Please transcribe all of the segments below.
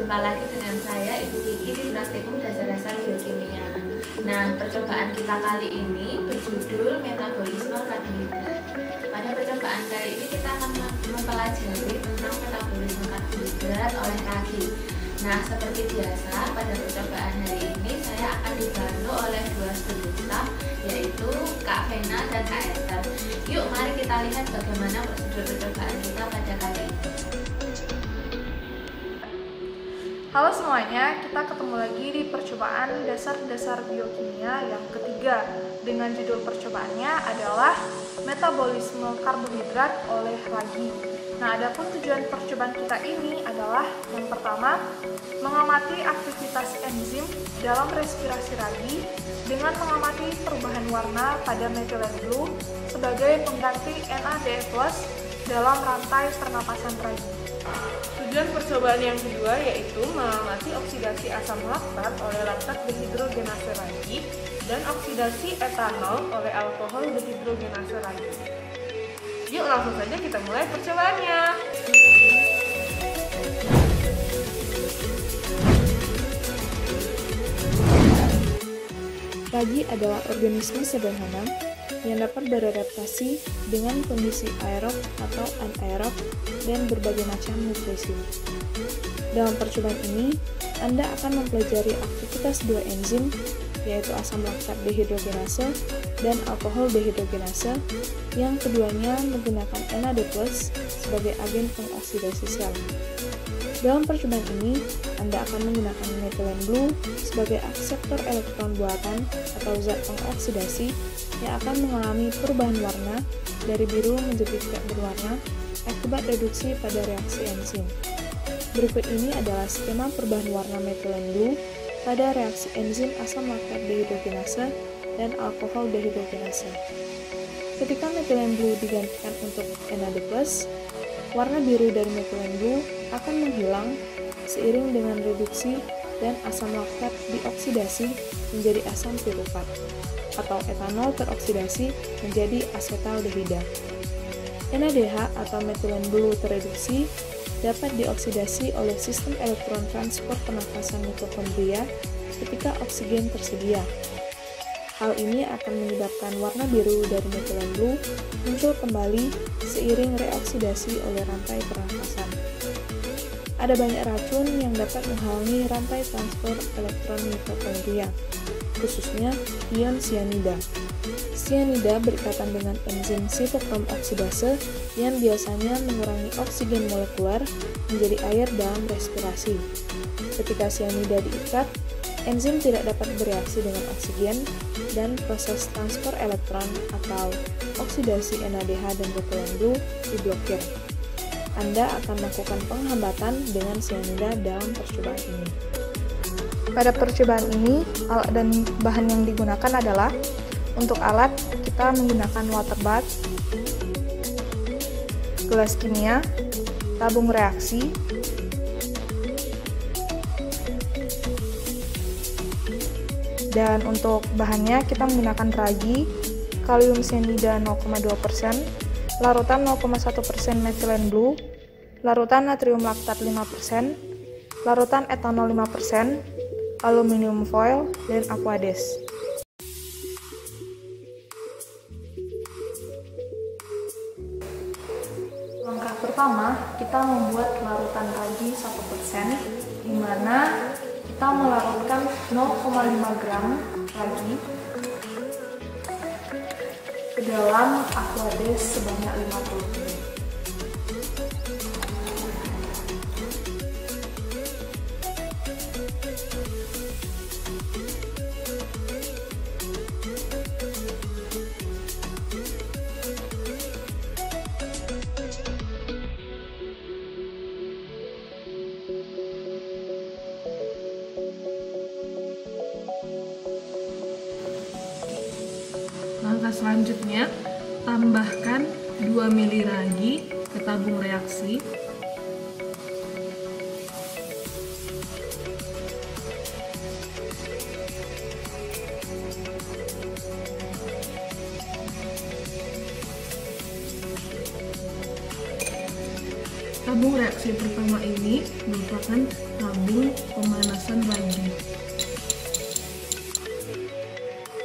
Jumpa lagi dengan saya Ibu Kiki di Praktikum Dasar-Dasar Biokimia. Nah, percobaan kita kali ini berjudul metabolisme karbohidrat. Pada percobaan kali ini kita akan mempelajari tentang metabolisme karbohidrat oleh ragi. Nah, seperti biasa pada percobaan hari ini saya akan dibantu oleh dua studi staff, yaitu Kak Vena dan Kak Esther. Yuk, mari kita lihat bagaimana prosedur percobaan kita pada kali ini. Halo semuanya, kita ketemu lagi di percobaan dasar-dasar biokimia yang ketiga dengan judul percobaannya adalah metabolisme karbohidrat oleh ragi. Nah, adapun tujuan percobaan kita ini adalah yang pertama, mengamati aktivitas enzim dalam respirasi ragi dengan mengamati perubahan warna pada methylene blue sebagai pengganti NADH+ dalam rantai pernapasan ragi. Tujuan percobaan yang kedua yaitu mengamati oksidasi asam laktat oleh laktat dehidrogenase ragi dan oksidasi etanol oleh alkohol dehidrogenase ragi. Yuk langsung saja kita mulai percobaannya. Ragi adalah organisme sederhana yang dapat beradaptasi dengan kondisi aerob atau anaerob dan berbagai macam nutrisi. Dalam percobaan ini, Anda akan mempelajari aktivitas dua enzim, yaitu asam laktat dehidrogenase dan alkohol dehidrogenase, yang keduanya menggunakan NAD+ sebagai agen pengoksidasi sel. Dalam percobaan ini, Anda akan menggunakan methylene blue sebagai akseptor elektron buatan atau zat pengoksidasi yang akan mengalami perubahan warna dari biru menjadi tidak berwarna akibat reduksi pada reaksi enzim. Berikut ini adalah skema perubahan warna methylene blue pada reaksi enzim asam laktat dehidrogenase dan alkohol dehidrogenase. Ketika methylene blue digantikan untuk NAD+, warna biru dari methylene blue akan menghilang seiring dengan reduksi dan asam laktat dioksidasi menjadi asam pirufat atau etanol teroksidasi menjadi asetaldehida. NADH atau methylene blue tereduksi dapat dioksidasi oleh sistem elektron transport pernafasan mitokondria ketika oksigen tersedia. Hal ini akan menyebabkan warna biru dari methylene blue muncul kembali seiring reoksidasi oleh rantai pernafasan. Ada banyak racun yang dapat menghalangi rantai transport elektron mitokondria, khususnya ion cyanida. Cyanida berikatan dengan enzim sitokrom oksidase yang biasanya mengurangi oksigen molekuler menjadi air dalam respirasi. Ketika cyanida diikat, enzim tidak dapat bereaksi dengan oksigen dan proses transport elektron atau oksidasi NADH dan methylene blue diblokir. Anda akan melakukan penghambatan dengan cyanida dalam percobaan ini. Pada percobaan ini, alat dan bahan yang digunakan adalah untuk alat kita menggunakan water bath, gelas kimia, tabung reaksi, dan untuk bahannya kita menggunakan ragi, kalium cyanida 0,2%, larutan 0,1% methylene blue, larutan natrium laktat 5%, larutan etanol 5%, aluminium foil, dan aquades. Langkah pertama, kita membuat larutan ragi 1%, di mana kita melarutkan 0,5 gram ragi ke dalam aquades sebanyak 50 ml. Langkah selanjutnya, tambahkan 2 ml ragi ke tabung reaksi. Tabung reaksi pertama ini merupakan tabung pemanasan ragi.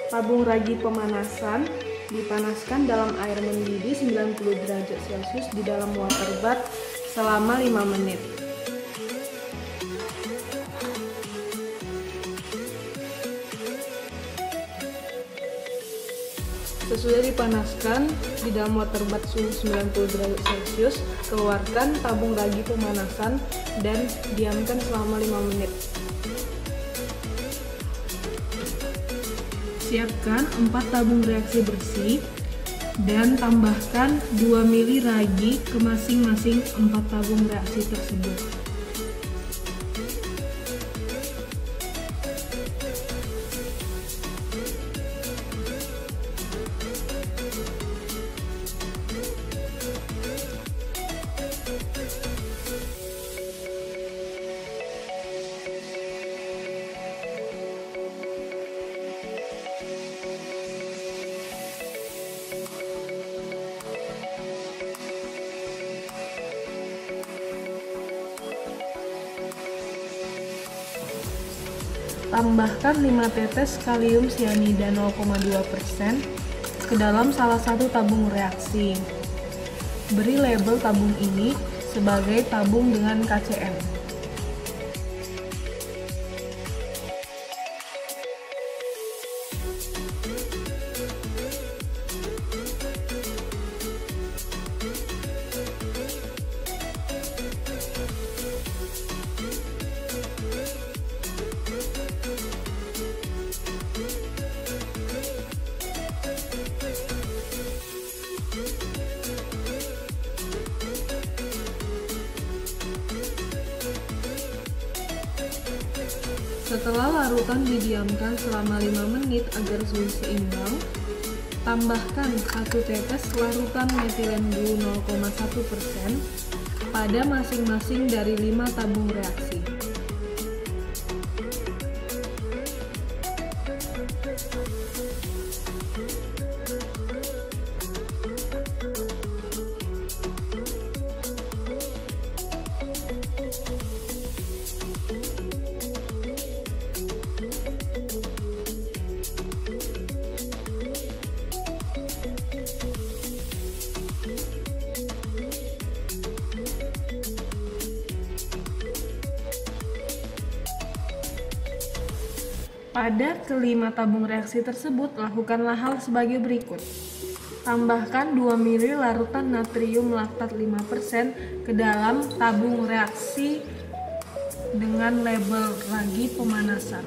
Tabung ragi pemanasan dipanaskan dalam air mendidih 90 derajat Celcius di dalam water bath selama 5 menit. Sesudah dipanaskan di dalam water bath suhu 90 derajat Celcius, keluarkan tabung ragi pemanasan dan diamkan selama 5 menit. Siapkan 4 tabung reaksi bersih dan tambahkan 2 ml ragi ke masing-masing 4 tabung reaksi tersebut. Tambahkan 5 tetes kalium sianida 0,2% ke dalam salah satu tabung reaksi. Beri label tabung ini sebagai tabung dengan KCN. Setelah larutan didiamkan selama 5 menit agar suhu seimbang, tambahkan 1 tetes larutan metilen glue 0,1% pada masing-masing dari 5 tabung reaksi. Pada kelima tabung reaksi tersebut, lakukanlah hal sebagai berikut. Tambahkan 2 ml larutan natrium laktat 5% ke dalam tabung reaksi dengan label ragi pemanasan.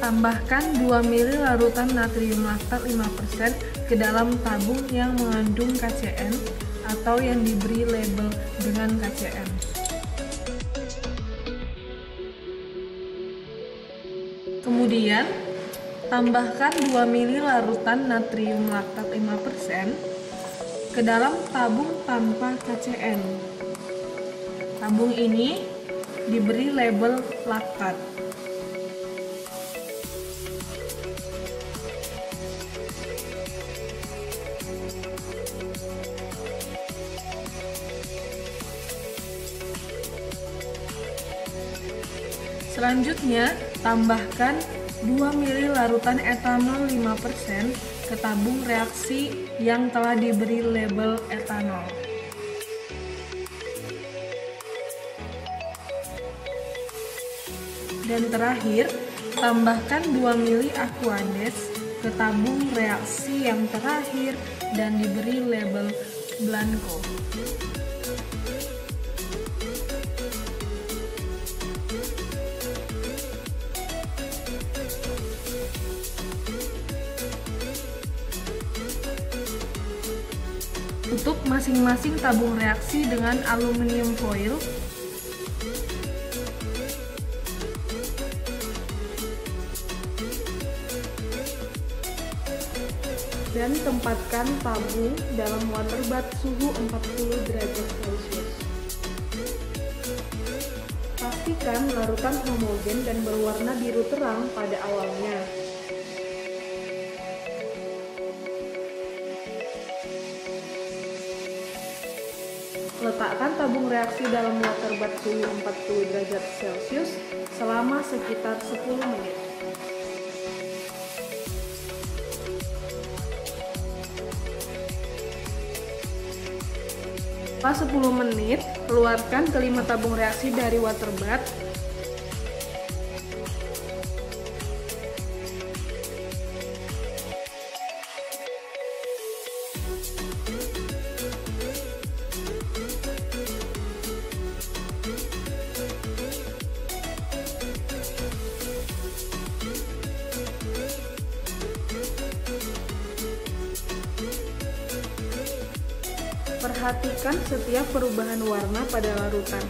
Tambahkan 2 ml larutan natrium laktat 5% ke dalam tabung yang mengandung KCN atau yang diberi label dengan KCN. Kemudian, tambahkan 2 ml larutan natrium laktat 5% ke dalam tabung tanpa KCN. Tabung ini diberi label laktat. Selanjutnya, tambahkan 2 ml larutan etanol 5% ke tabung reaksi yang telah diberi label etanol. Dan terakhir, tambahkan 2 ml Aquades ke tabung reaksi yang terakhir dan diberi label Blanco. Tutup masing-masing tabung reaksi dengan aluminium foil. Dan tempatkan tabung dalam water bath suhu 40 derajat Celcius. Pastikan larutan homogen dan berwarna biru terang pada awalnya. Letakkan tabung reaksi dalam water bath suhu 40 derajat Celcius selama sekitar 10 menit. Setelah 10 menit, keluarkan kelima tabung reaksi dari water bath. Perhatikan setiap perubahan warna pada larutan.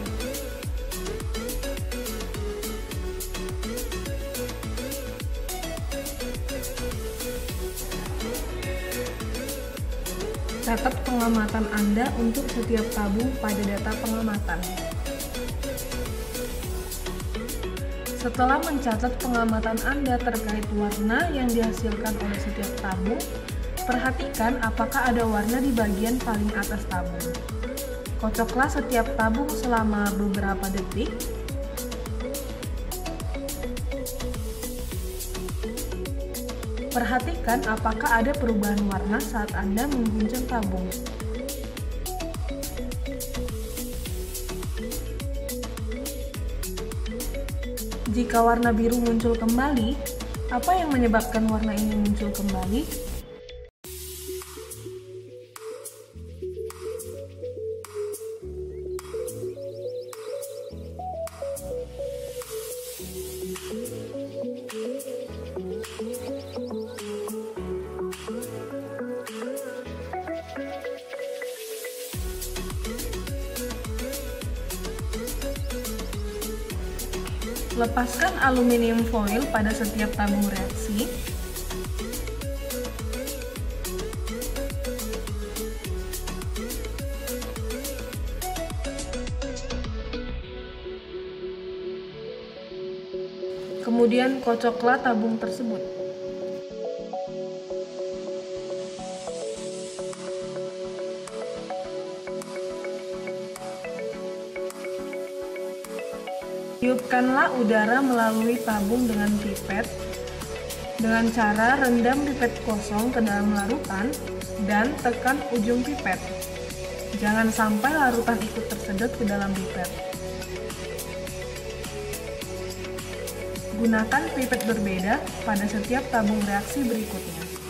Catat pengamatan Anda untuk setiap tabung pada data pengamatan. Setelah mencatat pengamatan Anda terkait warna yang dihasilkan oleh setiap tabung, perhatikan apakah ada warna di bagian paling atas tabung. Kocoklah setiap tabung selama beberapa detik. Perhatikan apakah ada perubahan warna saat Anda mengguncang tabung. Jika warna biru muncul kembali, apa yang menyebabkan warna ini muncul kembali? Lepaskan aluminium foil pada setiap tabung reaksi. Kemudian kocoklah tabung tersebut. Tiupkanlah udara melalui tabung dengan pipet dengan cara rendam pipet kosong ke dalam larutan dan tekan ujung pipet. Jangan sampai larutan ikut tersedot ke dalam pipet. Gunakan pipet berbeda pada setiap tabung reaksi berikutnya.